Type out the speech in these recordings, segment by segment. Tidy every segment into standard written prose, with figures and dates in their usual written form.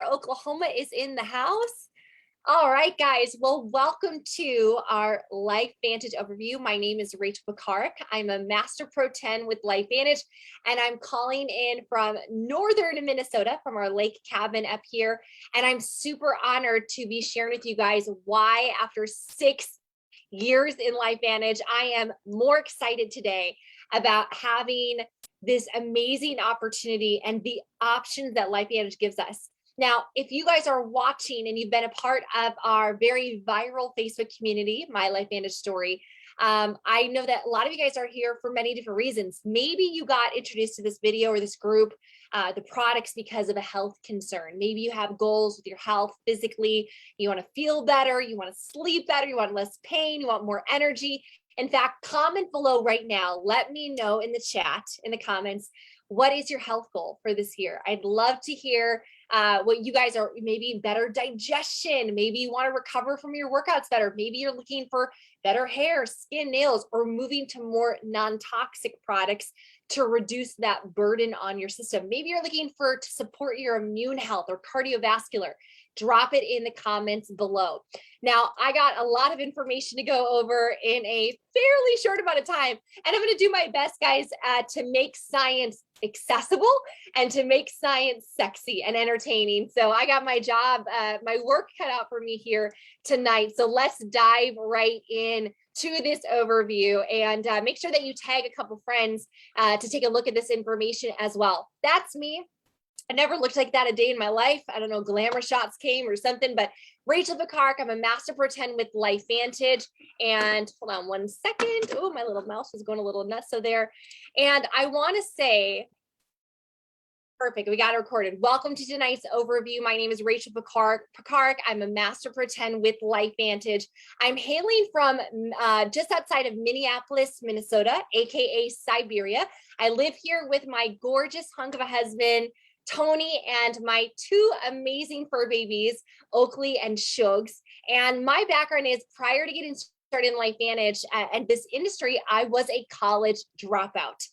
Oklahoma is in the house. All right, guys. Well, welcome to our LifeVantage overview. My name is Rachel Pekarik. I'm a Master Pro 10 with LifeVantage, and I'm calling in from northern Minnesota, from our lake cabin up here. And I'm super honored to be sharing with you guys why, after 6 years in LifeVantage, I am more excited today about having this amazing opportunity and the options that LifeVantage gives us. Now, if you guys are watching and you've been a part of our very viral Facebook community, My LifeVantage Story, I know that a lot of you guys are here for many different reasons. Maybe you got introduced to this video or this group, the products, because of a health concern. Maybe you have goals with your health physically. You want to feel better. You want to sleep better. You want less pain. You want more energy. In fact, comment below right now. Let me know in the chat, in the comments, what is your health goal for this year? I'd love to hear what you guys are. Maybe better digestion. Maybe you want to recover from your workouts better. Maybe you're looking for better hair, skin, nails, or moving to more non-toxic products to reduce that burden on your system. Maybe you're looking to support your immune health or cardiovascular. Drop it in the comments below. Now, I got a lot of information to go over in a fairly short amount of time, and I'm going to do my best, guys, to make science accessible and to make science sexy and entertaining. So I got my job, my work cut out for me here tonight. So let's dive right in to this overview, and make sure that you tag a couple friends to take a look at this information as well. That's me. I never looked like that a day in my life. I don't know, glamour shots came or something, but Rachel Pekarik, I'm a Master Pro 10 with LifeVantage. And hold on one second. Oh, my little mouse is going a little nuts so there. And I want to say, perfect, we got it recorded. Welcome to tonight's overview. My name is Rachel Pekarik. I'm a Master Pro 10 with LifeVantage. I'm hailing from just outside of Minneapolis, Minnesota, AKA Siberia. I live here with my gorgeous hunk of a husband, Tony, and my two amazing fur babies, Oakley and Shugs. And my background is, prior to getting started in LifeVantage and this industry, I was a college dropout.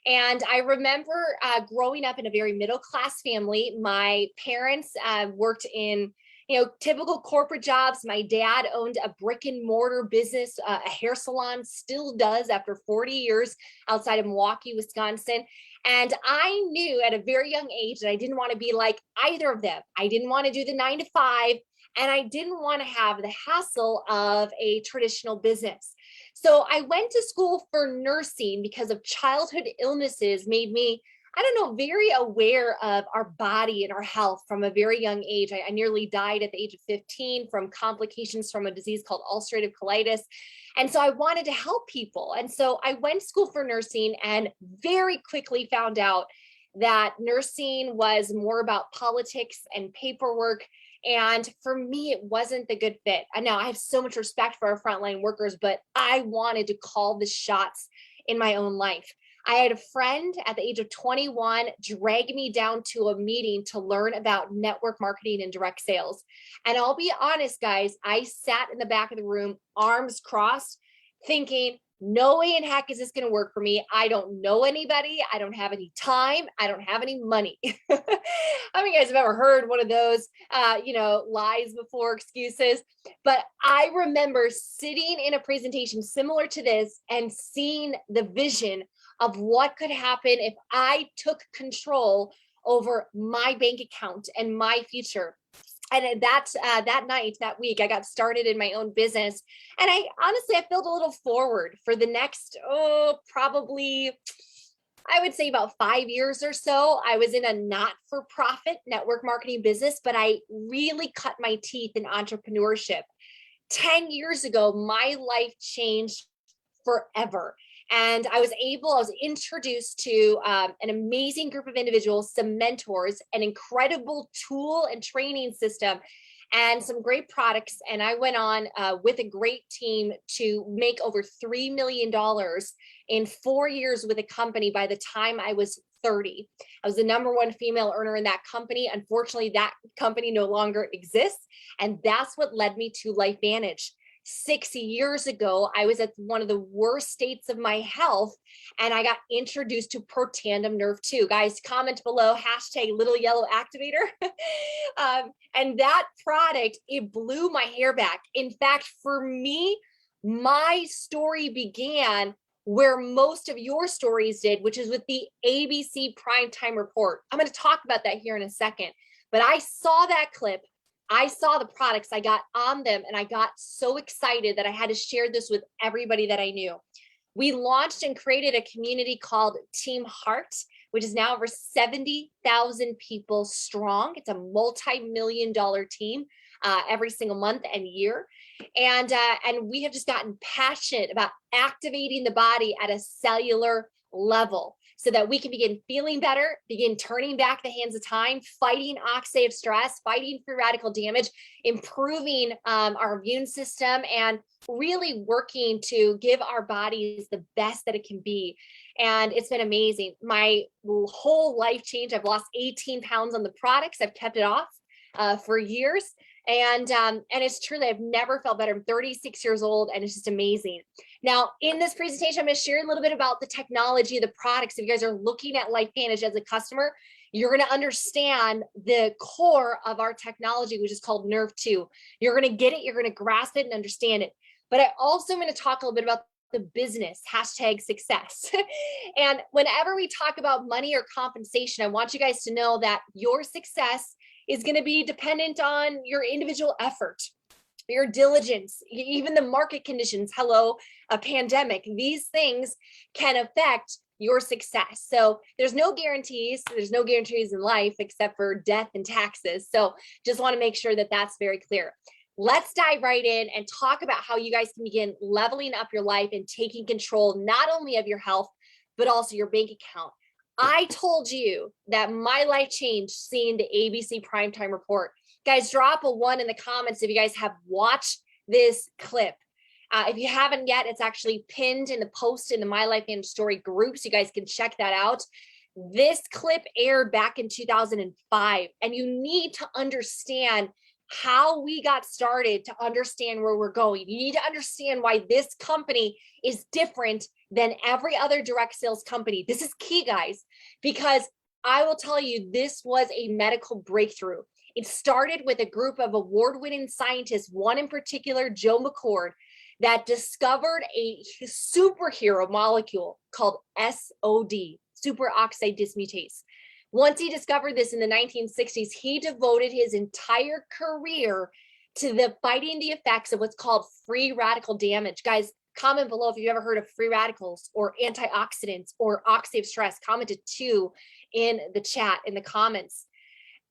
And I remember growing up in a very middle-class family. My parents worked in typical corporate jobs. My dad owned a brick and mortar business, a hair salon, still does after 40 years outside of Milwaukee, Wisconsin. And I knew at a very young age that I didn't want to be like either of them. I didn't want to do the 9 to 5, and I didn't want to have the hassle of a traditional business. So I went to school for nursing because of childhood illnesses made me, I don't know, very aware of our body and our health from a very young age. I nearly died at the age of 15 from complications from a disease called ulcerative colitis. And so I wanted to help people. And so I went to school for nursing and very quickly found out that nursing was more about politics and paperwork. And for me, it wasn't the good fit. And now I have so much respect for our frontline workers, but I wanted to call the shots in my own life. I had a friend at the age of 21 drag me down to a meeting to learn about network marketing and direct sales. And I'll be honest, guys, I sat in the back of the room, arms crossed, thinking, no way in heck is this going to work for me. I don't know anybody. I don't have any time. I don't have any money. How many of you guys have ever heard one of those, lies before, excuses? But I remember sitting in a presentation similar to this and seeing the vision of what could happen if I took control over my bank account and my future. And that night, that week, I got started in my own business. And I felt a little forward for the next, probably, I would say about 5 years or so. I was in a not-for-profit network marketing business, but I really cut my teeth in entrepreneurship. 10 years ago, my life changed forever. And I was introduced to an amazing group of individuals, some mentors, an incredible tool and training system, and some great products. And I went on with a great team to make over $3 million in 4 years with a company by the time I was 30. I was the #1 female earner in that company. Unfortunately, that company no longer exists. And that's what led me to LifeVantage. 6 years ago, I was at one of the worst states of my health, and I got introduced to Protandim Nerve 2. Guys, comment below, hashtag little yellow activator. And that product, it blew my hair back. In fact, for me, my story began where most of your stories did, which is with the ABC Primetime Report. I'm going to talk about that here in a second, but I saw that clip. I saw the products, I got on them, and I got so excited that I had to share this with everybody that I knew. We launched and created a community called Team Heart, which is now over 70,000 people strong. It's a multi-million-dollar team every single month and year. And we have just gotten passionate about activating the body at a cellular level so that we can begin feeling better, begin turning back the hands of time, fighting oxidative stress, fighting free radical damage, improving our immune system, and really working to give our bodies the best that it can be. And it's been amazing. My whole life changed. I've lost 18 pounds on the products. I've kept it off for years. And it's truly, I've never felt better. I'm 36 years old, and it's just amazing. Now, in this presentation, I'm going to share a little bit about the technology of the products. If you guys are looking at LifeVantage as a customer, you're going to understand the core of our technology, which is called Nerve 2. You're going to get it, you're going to grasp it and understand it. But I also am going to talk a little bit about the business, hashtag success. And whenever we talk about money or compensation, I want you guys to know that your success is going to be dependent on your individual effort, your diligence, even the market conditions. Hello, a pandemic. These things can affect your success. So there's no guarantees. There's no guarantees in life except for death and taxes. So just want to make sure that that's very clear. Let's dive right in and talk about how you guys can begin leveling up your life and taking control, not only of your health, but also your bank account. I told you that my life changed seeing the ABC Primetime Report. Guys, drop a 1 in the comments if you guys have watched this clip. If you haven't yet, it's actually pinned in the post in the My Life and Story group, so you guys can check that out. This clip aired back in 2005, and you need to understand how we got started to understand where we're going. You need to understand why this company is different than every other direct sales company. This is key, guys, because I will tell you, this was a medical breakthrough. It started with a group of award-winning scientists, one in particular, Joe McCord, that discovered a superhero molecule called SOD, superoxide dismutase. Once he discovered this in the 1960s, he devoted his entire career to fighting the effects of what's called free radical damage. Guys, comment below if you've ever heard of free radicals or antioxidants or oxidative stress. Comment it too in the chat, in the comments.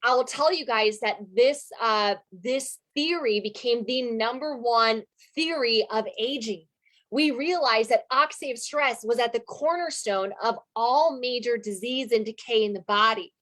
I will tell you guys that this theory became the #1 theory of aging. We realized that oxidative stress was at the cornerstone of all major disease and decay in the body.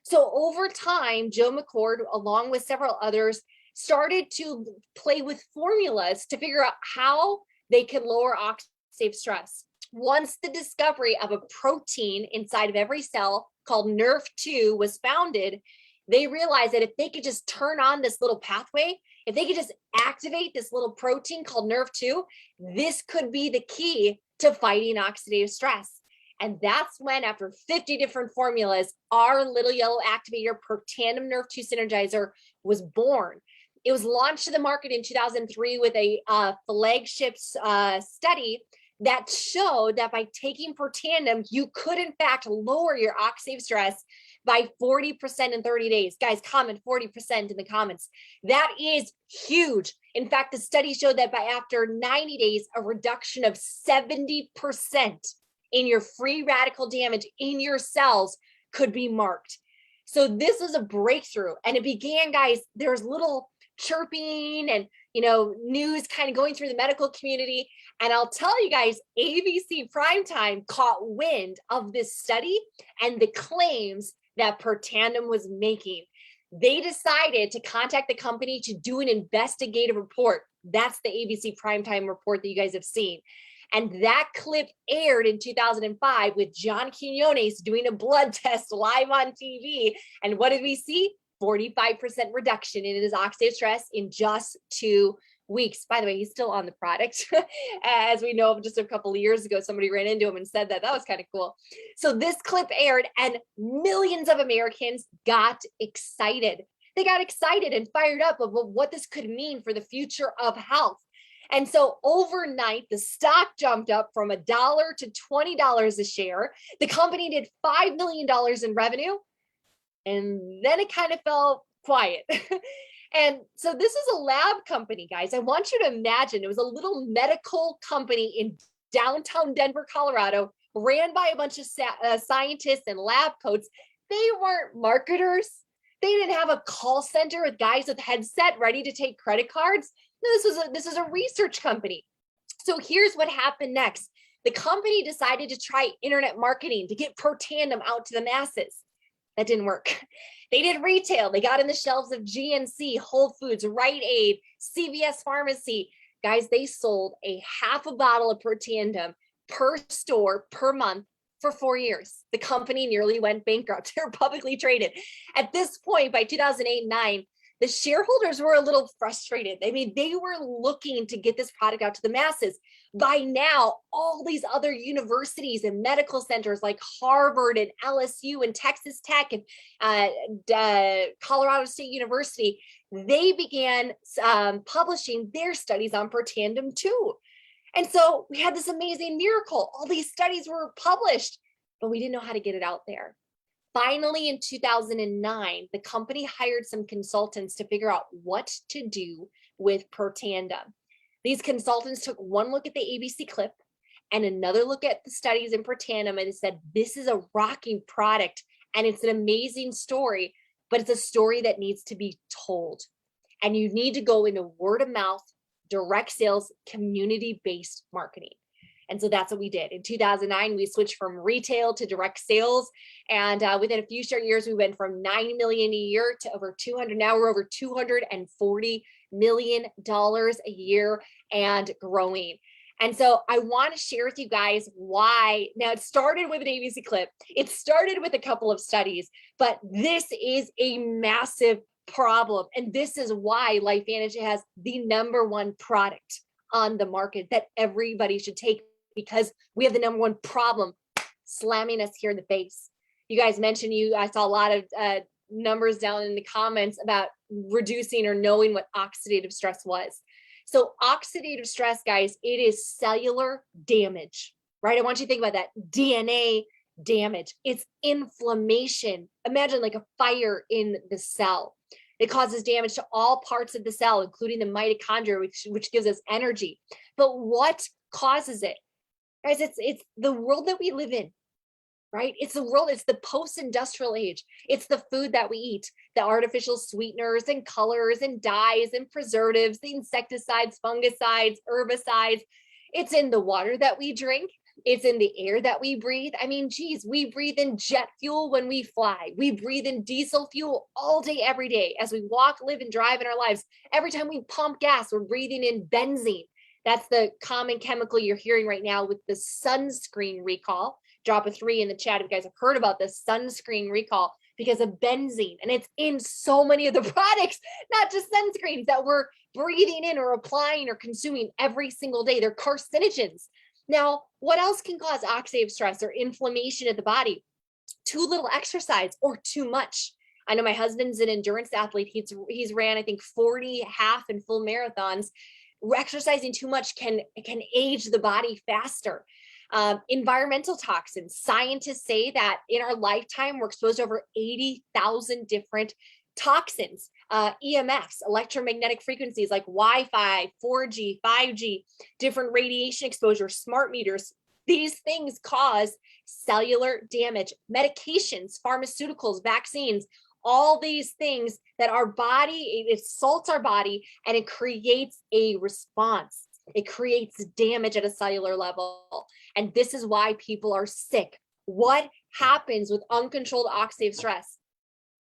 So over time, Joe McCord, along with several others, started to play with formulas to figure out how they could lower oxidative stress. Once the discovery of a protein inside of every cell called Nerve 2 was founded, they realized that if they could just turn on this little pathway, if they could just activate this little protein called Nerve 2, this could be the key to fighting oxidative stress. And that's when, after 50 different formulas, our little yellow activator Protandim Nerve 2 Synergizer was born. It was launched to the market in 2003 with a flagship study that showed that by taking Protandim, you could in fact lower your oxidative stress by 40% in 30 days. Guys, comment 40% in the comments. That is huge. In fact, the study showed that by after 90 days, a reduction of 70% in your free radical damage in your cells could be marked. So this was a breakthrough, and it began, guys, there was little chirping and news kind of going through the medical community. And I'll tell you guys, ABC Primetime caught wind of this study and the claims that Protandim was making. They decided to contact the company to do an investigative report. That's the ABC Primetime report that you guys have seen. And that clip aired in 2005 with John Quinones doing a blood test live on TV. And what did we see? 45% reduction in his oxidative stress in just 2 weeks. By the way, he's still on the product. As we know, just a couple of years ago, somebody ran into him and said that. That was kind of cool. So this clip aired and millions of Americans got excited. They got excited and fired up of what this could mean for the future of health. And so overnight, the stock jumped up from $1 to $20 a share. The company did $5 million in revenue, and then it kind of fell quiet. And so this is a lab company, guys. I want you to imagine it was a little medical company in downtown Denver, Colorado, ran by a bunch of scientists and lab coats. They weren't marketers. They didn't have a call center with guys with headset ready to take credit cards. No, this is a research company. So here's what happened next. The company decided to try internet marketing to get Protandim out to the masses. That didn't work. They did retail. They got in the shelves of GNC, Whole Foods, Rite Aid, CVS Pharmacy. Guys, they sold a half a bottle of Protandim per store per month for 4 years. The company nearly went bankrupt. They're publicly traded. At this point, by 2008 and 9, the shareholders were a little frustrated. I mean, they were looking to get this product out to the masses. By now, all these other universities and medical centers like Harvard and LSU and Texas Tech and Colorado State University, they began publishing their studies on Protandim too. And so we had this amazing miracle. All these studies were published, but we didn't know how to get it out there. Finally, in 2009, the company hired some consultants to figure out what to do with Protandim. These consultants took one look at the ABC clip and another look at the studies in Protandim, and they said, this is a rocking product and it's an amazing story, but it's a story that needs to be told. And you need to go into word of mouth, direct sales, community-based marketing. And so that's what we did. In 2009, we switched from retail to direct sales. And within a few short years, we went from 9 million a year to over 200. Now we're over $240 million a year and growing. And so I want to share with you guys why. Now it started with an ABC clip. It started with a couple of studies, but this is a massive problem. And this is why LifeVantage has the #1 product on the market that everybody should take, because we have the #1 problem slamming us here in the face. You guys mentioned I saw a lot of numbers down in the comments about reducing or knowing what oxidative stress was. So oxidative stress, guys, it is cellular damage, right? I want you to think about that. DNA damage. It's inflammation. Imagine like a fire in the cell. It causes damage to all parts of the cell, including the mitochondria, which gives us energy. But what causes it? Guys, it's the world that we live in, right? It's the world, it's the post-industrial age. It's the food that we eat, the artificial sweeteners and colors and dyes and preservatives, the insecticides, fungicides, herbicides. It's in the water that we drink. It's in the air that we breathe. I mean, geez, we breathe in jet fuel when we fly. We breathe in diesel fuel all day, every day. As we walk, live, and drive in our lives, every time we pump gas, we're breathing in benzene. That's the common chemical you're hearing right now with the sunscreen recall. Drop a 3 in the chat if you guys have heard about this sunscreen recall because of benzene. And it's in so many of the products, not just sunscreens that we're breathing in or applying or consuming every single day. They're carcinogens. Now, what else can cause oxidative stress or inflammation of the body? Too little exercise or too much. I know my husband's an endurance athlete. He's ran, I think, 40 half and full marathons. Exercising too much can age the body faster. Environmental toxins. Scientists say that in our lifetime, we're exposed to over 80,000 different toxins, EMFs, electromagnetic frequencies like Wi-Fi, 4G, 5G, different radiation exposure, smart meters. These things cause cellular damage, medications, pharmaceuticals, vaccines, all these things that our body, it assaults our body and it creates a response. It creates damage at a cellular level. And this is why people are sick. What happens with uncontrolled oxidative stress?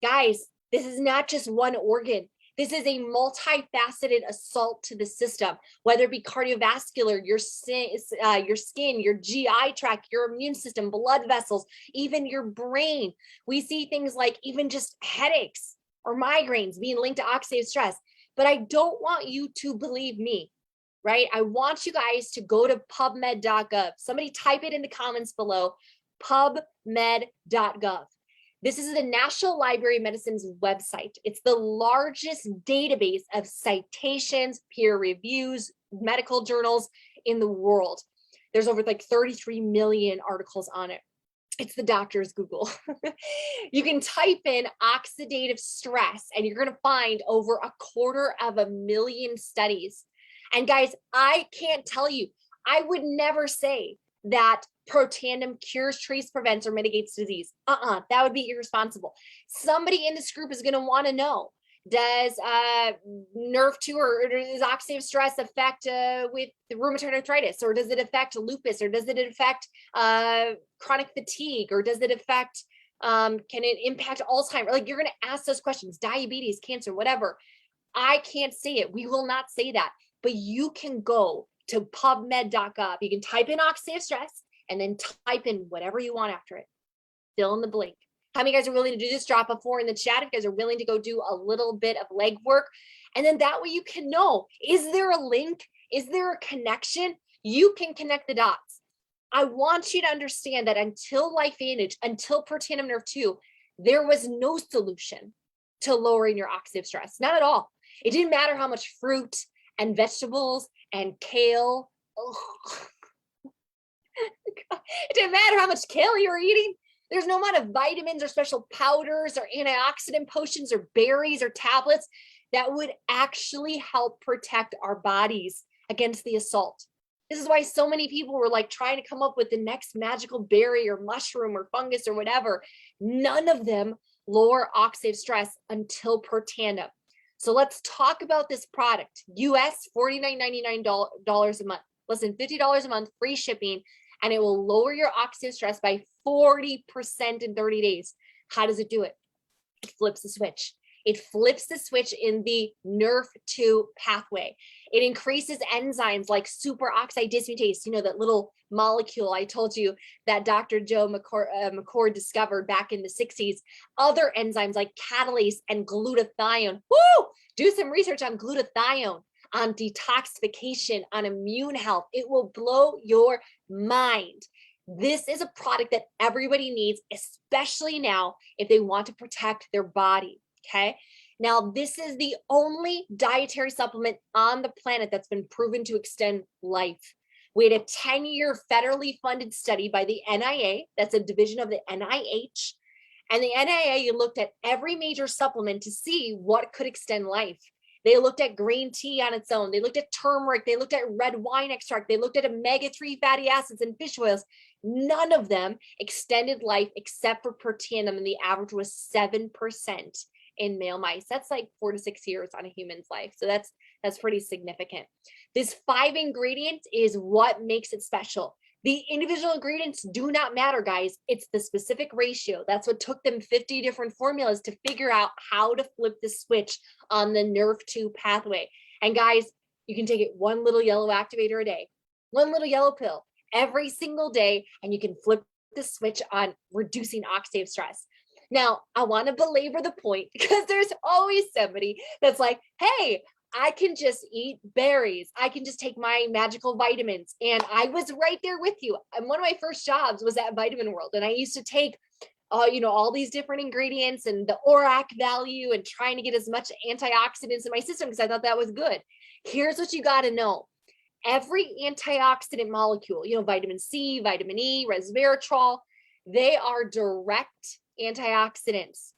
Guys, this is not just one organ. This is a multifaceted assault to the system, whether it be cardiovascular, your skin, your GI tract, your immune system, blood vessels, even your brain. We see things like even just headaches or migraines being linked to oxidative stress. but I don't want you to believe me, right? I want you guys to go to pubmed.gov. Somebody type it in the comments below, pubmed.gov. This is the National Library of Medicine's website. It's the largest database of citations, peer reviews, medical journals in the world. There's over like 33 million articles on it. It's the doctor's Google. You can type in oxidative stress and you're going to find over 250,000 studies. And guys, I can't tell you, I would never say that Protandim cures, treats, prevents, or mitigates disease. That would be irresponsible. Somebody in this group is going to want to know, does nerve 2 or does oxidative stress affect with rheumatoid arthritis, or does it affect lupus, or does it affect chronic fatigue, or does it affect, can it impact Alzheimer's? Like, you're going to ask those questions, diabetes, cancer, whatever. I can't say it. We will not say that, but you can go to pubmed.gov. You can type in oxidative stress and then type in whatever you want after it. Fill in the blank. How many of you guys are willing to do this? Drop a 4 in the chat if you guys are willing to go do a little bit of legwork. And then that way you can know, is there a link? Is there a connection? You can connect the dots. I want you to understand that until LifeVantage, until Protandim Nerve 2, there was no solution to lowering your oxidative stress. Not at all. It didn't matter how much fruit and vegetables and kale. It didn't matter how much kale you were eating. There's no amount of vitamins or special powders or antioxidant potions or berries or tablets that would actually help protect our bodies against the assault. This is why so many people were like trying to come up with the next magical berry or mushroom or fungus or whatever. None of them lower oxidative stress until Protandim. So let's talk about this product. US $49.99 a month. Listen, $50 a month, free shipping, and it will lower your oxidative stress by 40% in 30 days. How does it do it? It flips the switch. It flips the switch in the NRF2 pathway. It increases enzymes like superoxide dismutase, you know, that little molecule I told you that Dr. Joe McCord discovered back in the 60s. Other enzymes like catalase and glutathione. Woo! Do some research on glutathione, on detoxification, on immune health. It will blow your mind. This is a product that everybody needs, especially now if they want to protect their body. Okay. Now, this is the only dietary supplement on the planet that's been proven to extend life. We had a 10-year federally funded study by the NIA, that's a division of the NIH. And the NIA looked at every major supplement to see what could extend life. They looked at green tea on its own. They looked at turmeric. They looked at red wine extract. They looked at omega-3 fatty acids and fish oils. None of them extended life except for Protandim, and the average was 7% in male mice. That's like 4 to 6 years on a human's life. So that's pretty significant. This 5 ingredients is what makes it special. The individual ingredients do not matter, guys. It's the specific ratio. That's what took them 50 different formulas to figure out how to flip the switch on the NRF2 pathway. And guys, you can take it one little yellow activator a day, one little yellow pill every single day, and you can flip the switch on reducing oxidative stress. Now, I want to belabor the point because there's always somebody that's like, hey, I can just eat berries. I can just take my magical vitamins. And I was right there with you. And one of my first jobs was at Vitamin World. And I used to take, you know, all these different ingredients and the ORAC value and trying to get as much antioxidants in my system because I thought that was good. Here's what you got to know. Every antioxidant molecule, you know, vitamin C, vitamin E, resveratrol, they are direct antioxidants.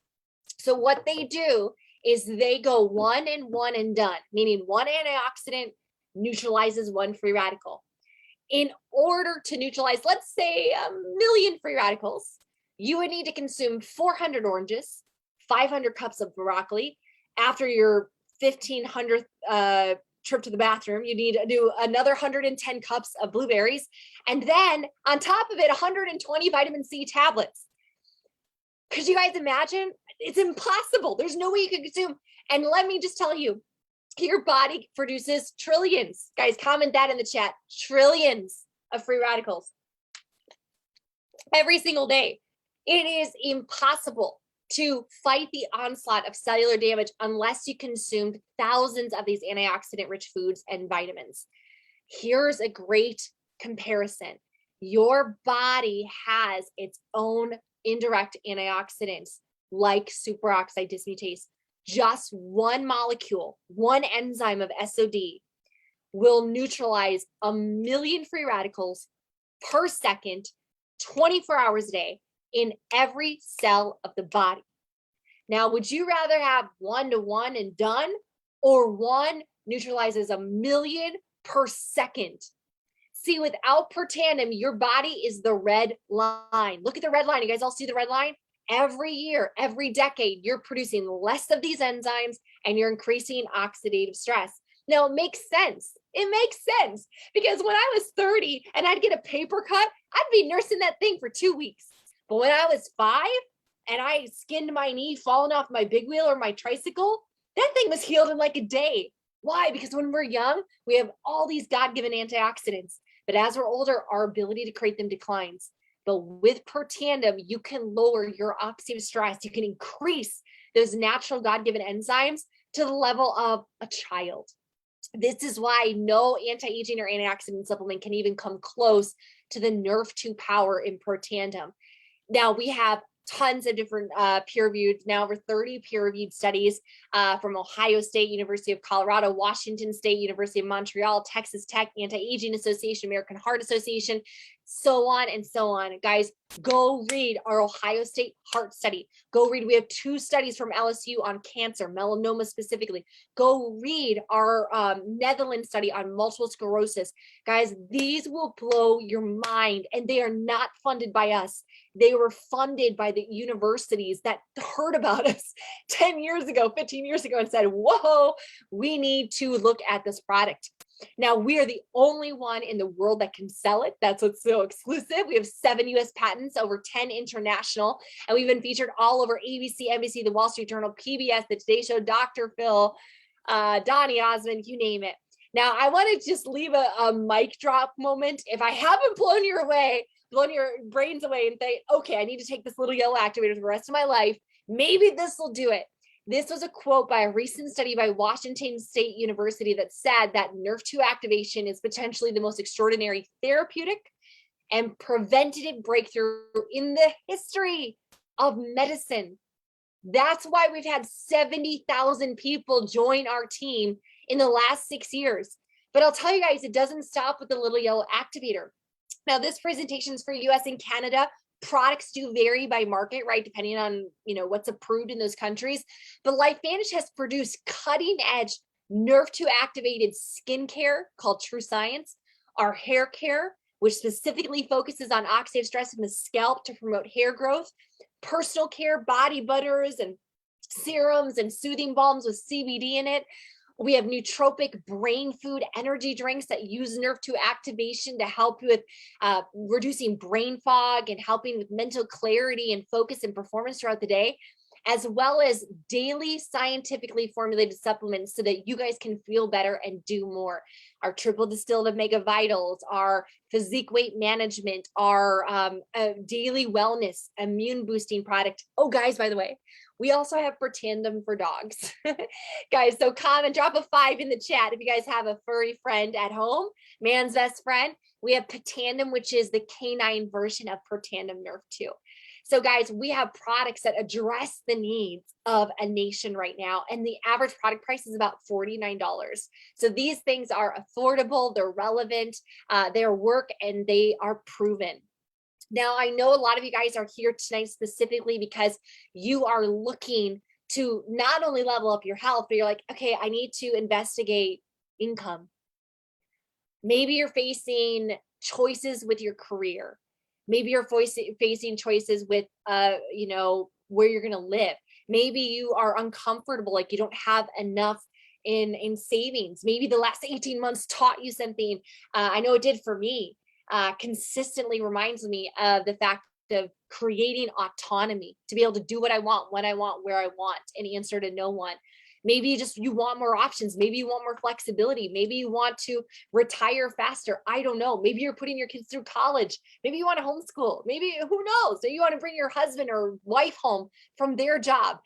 So what they do is they go one and one and done, meaning one antioxidant neutralizes one free radical. In order to neutralize, let's say 1,000,000 free radicals, you would need to consume 400 oranges, 500 cups of broccoli. After your 1,500th trip to the bathroom, you need to do another 110 cups of blueberries. And then on top of it, 120 vitamin C tablets. Could you guys imagine? It's impossible. There's no way you can consume. And let me just tell you, your body produces trillions. Guys, comment that in the chat. Trillions of free radicals every single day. It is impossible to fight the onslaught of cellular damage unless you consumed thousands of these antioxidant rich foods and vitamins. Here's a great comparison. Your body has its own indirect antioxidants like superoxide dismutase. Just one molecule, one enzyme of SOD will neutralize 1 million free radicals per second, 24 hours a day in every cell of the body. Now, would you rather have 1-to-1 and done, or one neutralizes 1 million per second? See, without Protandim, your body is the red line. Look at the red line. You guys all see the red line? Every year, every decade, you're producing less of these enzymes and you're increasing oxidative stress. Now, it makes sense. It makes sense because when I was 30 and I'd get a paper cut, I'd be nursing that thing for 2 weeks. But when I was 5 and I skinned my knee falling off my big wheel or my tricycle, that thing was healed in like a day. Why? Because when we're young, we have all these God-given antioxidants. But as we're older, our ability to create them declines. But with Protandim, you can lower your oxidative stress. You can increase those natural God-given enzymes to the level of a child. This is why no anti-aging or antioxidant supplement can even come close to the Nerve2 power in Protandim. Now, we have tons of different peer-reviewed, now over 30 peer-reviewed studies from Ohio State, University of Colorado, Washington State, University of Montreal, Texas Tech, Anti-Aging Association, American Heart Association, so on and so on. Guys, go read our Ohio State heart study. Go read, we have 2 studies from LSU on cancer, melanoma specifically. Go read our Netherlands study on multiple sclerosis. Guys, these will blow your mind, and they are not funded by us. They were funded by the universities that heard about us 10 years ago, 15 years ago, and said, whoa, we need to look at this product. Now, we are the only one in the world that can sell it. That's what's so exclusive. We have 7 US patents, over 10 international, and we've been featured all over ABC, NBC, The Wall Street Journal, PBS, The Today Show, Dr. Phil, Donny Osmond, you name it. Now, I want to just leave a mic drop moment. If I haven't blown your brains away and say, okay, I need to take this little yellow activator for the rest of my life, maybe this will do it. This was a quote by a recent study by Washington State University that said that Nerve2 activation is potentially the most extraordinary therapeutic and preventative breakthrough in the history of medicine. That's why we've had 70,000 people join our team in the last 6 years. But I'll tell you guys, it doesn't stop with the little yellow activator. Now, this presentation is for US and Canada. Products do vary by market, right? Depending on, what's approved in those countries. But LifeVantage has produced cutting edge Nerve2 activated skincare called True Science, our hair care, which specifically focuses on oxidative stress in the scalp to promote hair growth, personal care, body butters and serums and soothing balms with CBD in it. We have nootropic brain food energy drinks that use Nerve2 activation to help with reducing brain fog and helping with mental clarity and focus and performance throughout the day, as well as daily scientifically formulated supplements so that you guys can feel better and do more. Our triple distilled omega vitals, our physique weight management, our daily wellness immune boosting product. Oh, guys, by the way, we also have Protandim for dogs. Guys, so comment, drop a 5 in the chat if you guys have a furry friend at home, man's best friend. We have Protandim, which is the canine version of Protandim Nerve2. So guys, we have products that address the needs of a nation right now, and the average product price is about $49. So these things are affordable, they're relevant, they work, and they are proven. Now, I know a lot of you guys are here tonight specifically because you are looking to not only level up your health, but you're like, okay, I need to investigate income. Maybe you're facing choices with your career. Maybe you're facing choices with, where you're going to live. Maybe you are uncomfortable, like you don't have enough in savings. Maybe the last 18 months taught you something. I know it did for me. Consistently reminds me of the fact of creating autonomy to be able to do what I want, when I want, where I want, and answer to no one. Maybe you want more options. Maybe you want more flexibility. Maybe you want to retire faster. I don't know. Maybe you're putting your kids through college. Maybe you want to homeschool. Maybe, who knows? Maybe you want to bring your husband or wife home from their job.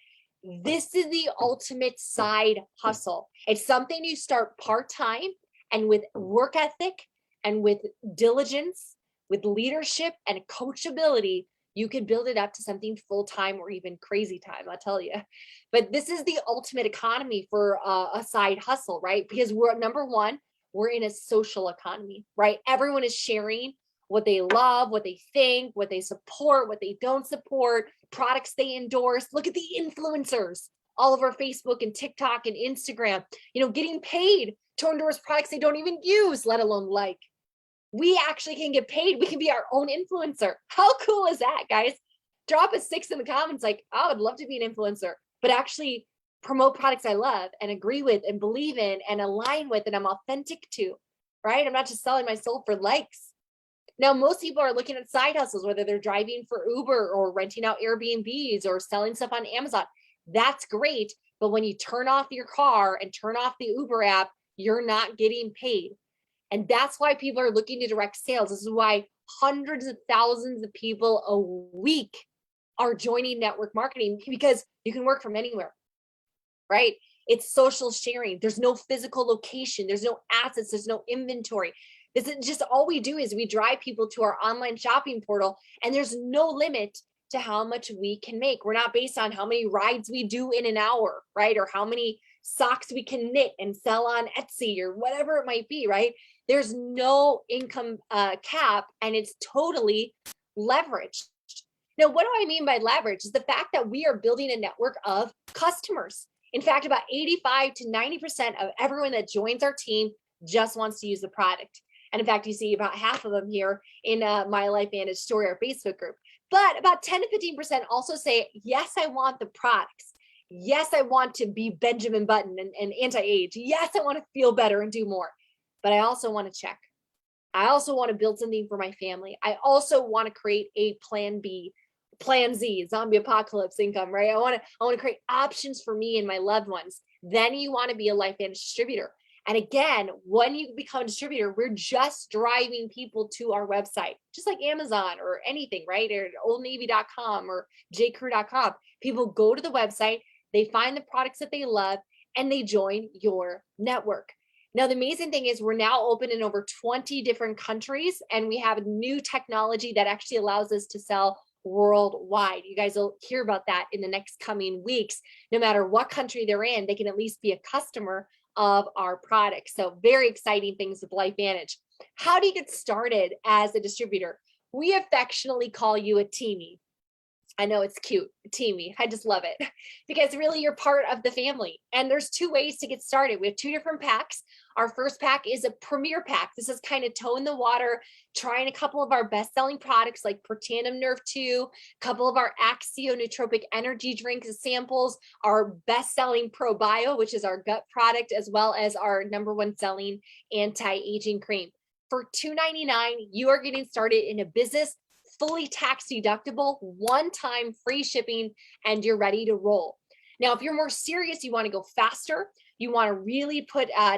This is the ultimate side hustle. It's something you start part-time, and with work ethic and with diligence, with leadership and coachability, you can build it up to something full-time or even crazy time, I'll tell you. But this is the ultimate economy for a side hustle, right? Because we're, number one, we're in a social economy, right? Everyone is sharing what they love, what they think, what they support, what they don't support, products they endorse. Look at the influencers all over Facebook and TikTok and Instagram, getting paid to endorse products they don't even use, let alone like. We actually can get paid. We can be our own influencer. How cool is that, guys? Drop a 6 in the comments. Like, I would love to be an influencer, but actually promote products I love and agree with and believe in and align with, and I'm authentic to, right? I'm not just selling my soul for likes. Now, most people are looking at side hustles, whether they're driving for Uber or renting out Airbnbs or selling stuff on Amazon. That's great. But when you turn off your car and turn off the Uber app, you're not getting paid. And that's why people are looking to direct sales. This is why hundreds of thousands of people a week are joining network marketing, because you can work from anywhere, right? It's social sharing. There's no physical location. There's no assets. There's no inventory. This is just, all we do is we drive people to our online shopping portal, and there's no limit to how much we can make. We're not based on how many rides we do in an hour, right? Or how many socks we can knit and sell on Etsy or whatever it might be, right? There's no income cap, and it's totally leveraged. Now, what do I mean by leverage? Is the fact that we are building a network of customers. In fact, about 85 to 90% of everyone that joins our team just wants to use the product. And in fact, you see about half of them here in my LifeVantage story, our Facebook group. But about 10 to 15% also say, yes, I want the products. Yes, I want to be Benjamin Button and anti-age. Yes, I want to feel better and do more. But I also want to check. I also want to build something for my family. I also want to create a plan B, plan Z, zombie apocalypse income, right? I want to create options for me and my loved ones. Then you want to be a LifeVantage distributor. And again, when you become a distributor, we're just driving people to our website, just like Amazon or anything, right? Or oldnavy.com or jcrew.com. People go to the website, they find the products that they love, and they join your network. Now, the amazing thing is we're now open in over 20 different countries, and we have new technology that actually allows us to sell worldwide. You guys will hear about that in the next coming weeks. No matter what country they're in, they can at least be a customer of our products. So very exciting things with LifeVantage. How do you get started as a distributor? We affectionately call you a teamie. I know it's cute, teamie. I just love it because really you're part of the family. And there's 2 ways to get started. We have 2 different packs. Our first pack is a premier pack. This is kind of toe in the water, trying a couple of our best-selling products like Protandim Nerve 2, a couple of our Axio Nootropic Energy Drinks samples, our best-selling ProBio, which is our gut product, as well as our #1 selling anti-aging cream. For $2.99, you are getting started in a business, fully tax deductible, one-time free shipping, and you're ready to roll. Now, if you're more serious, you want to go faster, you want to really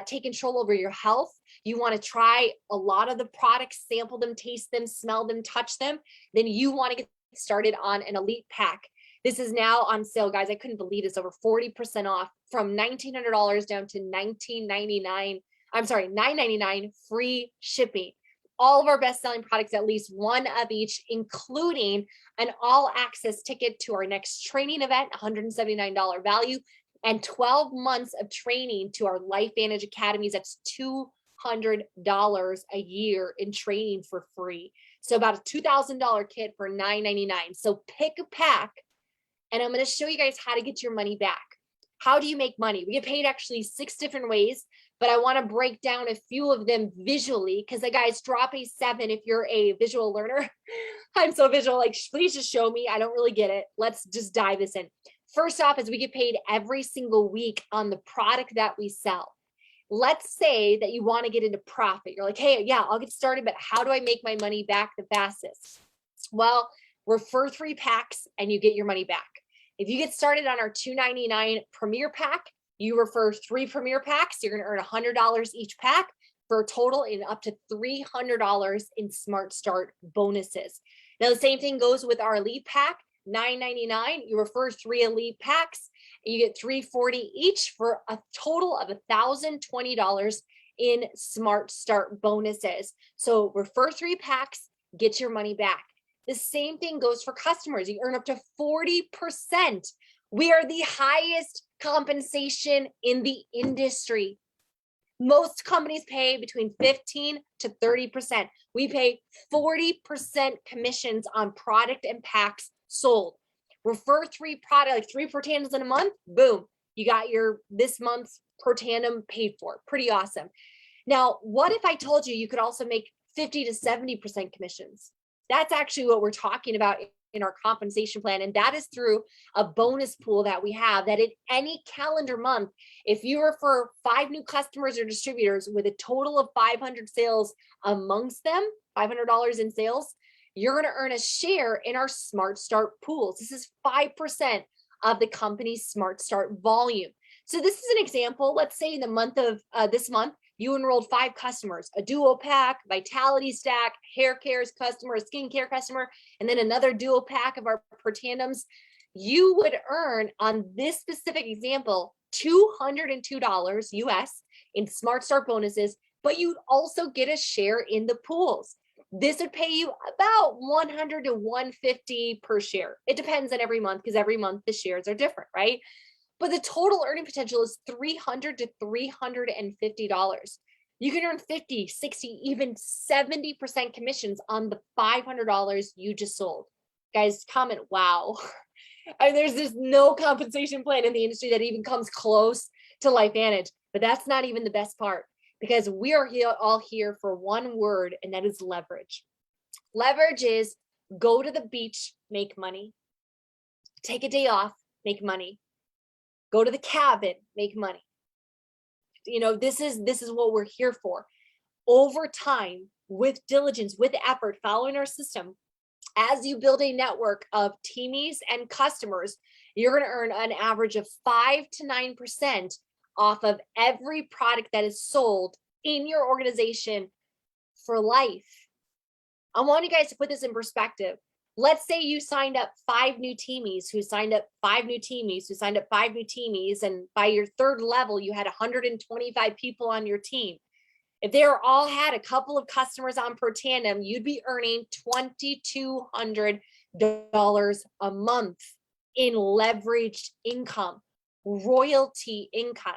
take control over your health, you want to try a lot of the products, sample them, taste them, smell them, touch them, then you want to get started on an elite pack. This is now on sale, guys. I couldn't believe this, over 40% off, from $1,900 down to $19.99. I'm sorry, $9.99 free shipping. All of our best-selling products, at least one of each, including an all-access ticket to our next training event, $179 value, and 12 months of training to our LifeVantage Academies. That's $200 a year in training for free. So about a $2,000 kit for $9.99. So pick a pack, and I'm going to show you guys how to get your money back. How do you make money? We get paid actually 6 different ways, but I want to break down a few of them visually, because the guys, drop a 7 if you're a visual learner. I'm so visual, like, please just show me. I don't really get it. Let's just dive this in. First off is we get paid every single week on the product that we sell. Let's say that you want to get into profit. You're like, hey, yeah, I'll get started, but how do I make my money back the fastest? Well, refer 3 packs and you get your money back. If you get started on our $2.99 Premier Pack, You refer 3 premier packs, you're going to earn $100 each pack for a total in up to $300 in Smart Start bonuses. Now, the same thing goes with our Elite pack, $9.99. You refer 3 Elite packs, and you get $340 each for a total of $1,020 in Smart Start bonuses. So refer 3 packs, get your money back. The same thing goes for customers. You earn up to 40%. We are the highest compensation in the industry. Most companies pay between 15 to 30%. We pay 40% commissions on product and packs sold. Refer 3 product, like 3 per tandems in a month, boom, you got your this month's per tandem paid for. Pretty awesome. Now, what if I told you could also make 50 to 70% commissions? That's actually what we're talking about in our compensation plan. And that is through a bonus pool that we have that in any calendar month, if you refer 5 new customers or distributors with a total of 500 sales amongst them, $500 in sales, you're going to earn a share in our Smart Start pools. This is 5% of the company's Smart Start volume. So this is an example. Let's say in the month of this month, you enrolled 5 customers, a duo pack, vitality stack, hair cares customer, a skincare customer, and then another duo pack of our per tandems. You would earn on this specific example, $202 US in Smart Start bonuses, but you'd also get a share in the pools. This would pay you about $100 to $150 per share. It depends on every month because every month the shares are different, right? But the total earning potential is $300 to $350. You can earn 50, 60, even 70% commissions on the $500 you just sold. Guys, comment, wow. There's just no compensation plan in the industry that even comes close to LifeVantage. But that's not even the best part, because we are all here for one word, and that is leverage. Leverage is go to the beach, make money. Take a day off, make money. Go to the cabin, make money. You know, this is what we're here for. Over time, with diligence, with effort, following our system, as you build a network of teamies and customers, you're going to earn an average of 5 to 9% off of every product that is sold in your organization for life. I want you guys to put this in perspective. Let's say you signed up 5 new teamies who signed up 5 new teamies who signed up 5 new teamies, and by your 3rd level, you had 125 people on your team. If they were all had a couple of customers on per tandem, you'd be earning $2,200 a month in leveraged income, royalty income.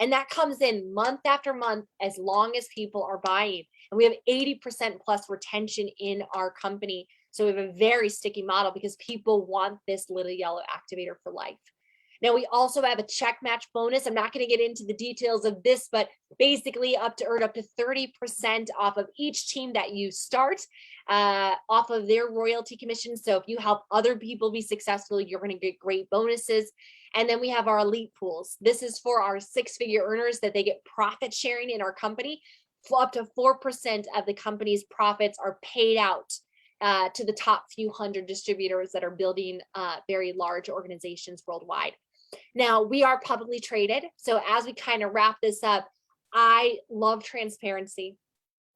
And that comes in month after month as long as people are buying. And we have 80% plus retention in our company. So we have a very sticky model because people want this little yellow activator for life. Now, we also have a check match bonus. I'm not going to get into the details of this, but basically earn up to 30% off of each team that you start off of their royalty commission. So if you help other people be successful, you're going to get great bonuses. And then we have our elite pools. This is for our 6-figure earners that they get profit sharing in our company. Up to 4% of the company's profits are paid out to the top few hundred distributors that are building very large organizations worldwide. Now, we are publicly traded. So as we kind of wrap this up, I love transparency.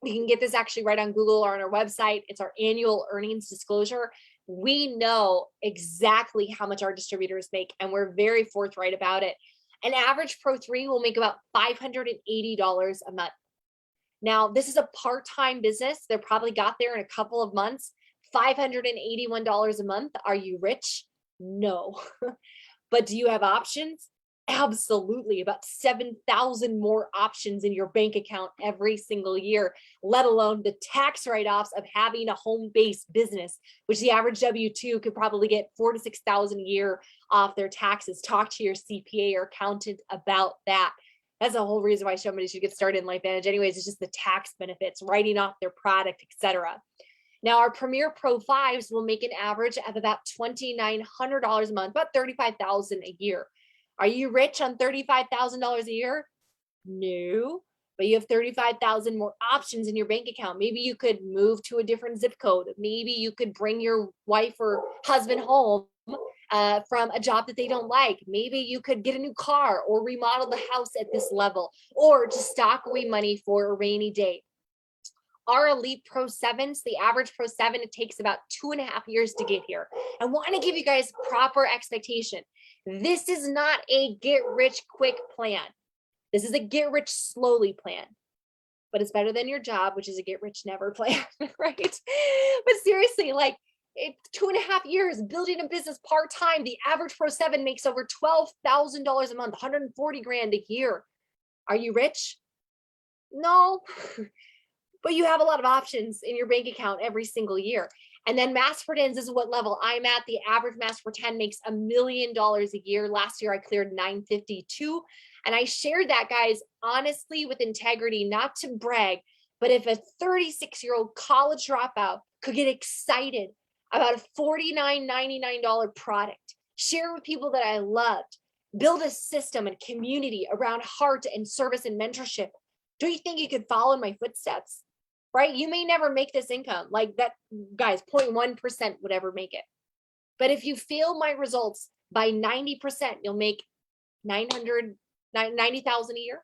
You can get this actually right on Google or on our website. It's our annual earnings disclosure. We know exactly how much our distributors make, and we're very forthright about it. An average Pro 3 will make about $580 a month. Now, this is a part-time business. They're probably got there in a couple of months. $581 a month. Are you rich? No. But do you have options? Absolutely. About 7,000 more options in your bank account every single year, let alone the tax write-offs of having a home-based business, which the average W-2 could probably get 4,000 to 6,000 a year off their taxes. Talk to your CPA or accountant about that. That's the whole reason why somebody should get started in LifeVantage. Anyways, it's just the tax benefits, writing off their product, etc. Now, our Premier Pro 5s will make an average of about $2,900 a month, about $35,000 a year. Are you rich on $35,000 a year? No, but you have 35,000 more options in your bank account. Maybe you could move to a different zip code. Maybe you could bring your wife or husband home from a job that they don't like. Maybe you could get a new car or remodel the house at this level, or just stock away money for a rainy day. Our elite Pro 7s, the average Pro 7, it takes about 2.5 years to get here. I want to give you guys proper expectation. This is not a get rich quick plan. This is a get rich slowly plan, but it's better than your job, which is a get rich never plan, right? But seriously, like, it's 2.5 years building a business part-time. The average Pro 7 makes over $12,000 a month, 140 grand a year. Are you rich? No. But you have a lot of options in your bank account every single year. And then Master Pretends is what level I'm at. The average Master Pretend makes $1 million a year. Last year I cleared 952. And I shared that, guys, honestly, with integrity, not to brag, but if a 36-year-old college dropout could get excited about a $49.99 product, share with people that I loved, build a system and community around heart and service and mentorship, don't you think you could follow in my footsteps? Right? You may never make this income like that, guys, 0.1% would ever make it. But if you feel my results by 90%, you'll make 90,000 a year.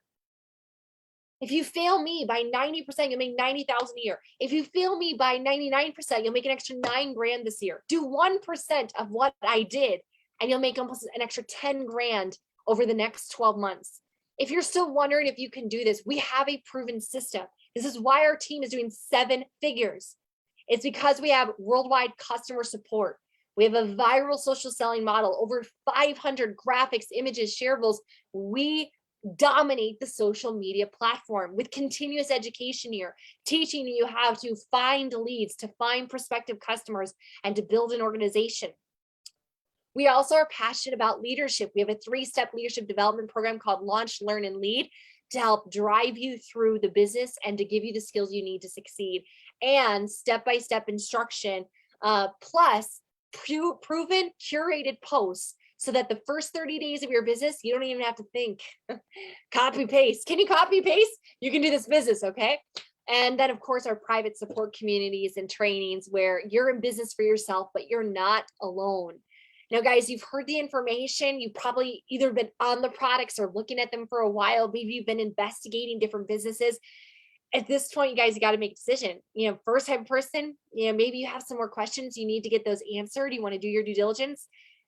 If you fail me by 90%, you'll make 90,000 a year. If you fail me by 99%, you'll make an extra 9 grand this year. Do 1% of what I did and you'll make almost an extra 10 grand over the next 12 months. If you're still wondering if you can do this, we have a proven system. This is why our team is doing 7 figures. It's because we have worldwide customer support. We have a viral social selling model, over 500 graphics, images, shareables. We dominate the social media platform with continuous education here, teaching you how to find leads, to find prospective customers, and to build an organization. We also are passionate about leadership. We have a 3-step leadership development program called Launch, Learn, and Lead to help drive you through the business and to give you the skills you need to succeed, and step-by-step instruction, plus proven curated posts so that the first 30 days of your business, you don't even have to think. Copy paste. Can you copy paste? You can do this business, okay? And then, of course, our private support communities and trainings where you're in business for yourself, but you're not alone. Now, guys, you've heard the information. You've probably either been on the products or looking at them for a while. Maybe you've been investigating different businesses. At this point, you guys, you got to make a decision. You know, first time person, you know, maybe you have some more questions. You need to get those answered. You want to do your due diligence.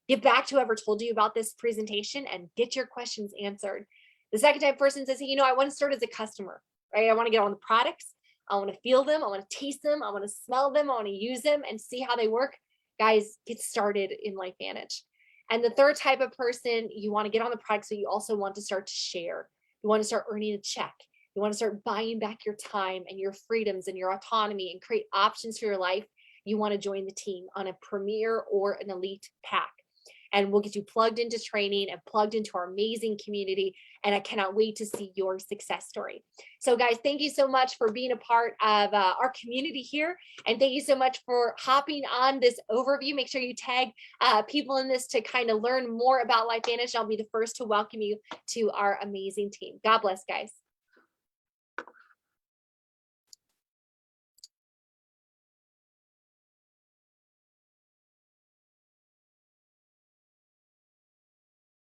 Get back to whoever told you about this presentation and get your questions answered. The second time person says, hey, you know, I want to start as a customer, right? I want to get on the products. I want to feel them. I want to taste them. I want to smell them. I want to use them and see how they work. Guys, get started in LifeVantage. And the third type of person, you want to get on the product, so you also want to start to share. You want to start earning a check. You want to start buying back your time and your freedoms and your autonomy and create options for your life. You want to join the team on a premier or an elite pack. And we'll get you plugged into training and plugged into our amazing community. And I cannot wait to see your success story. So guys, thank you so much for being a part of our community here. And thank you so much for hopping on this overview. Make sure you tag people in this to kind of learn more about LifeVantage. I'll be the first to welcome you to our amazing team. God bless, guys.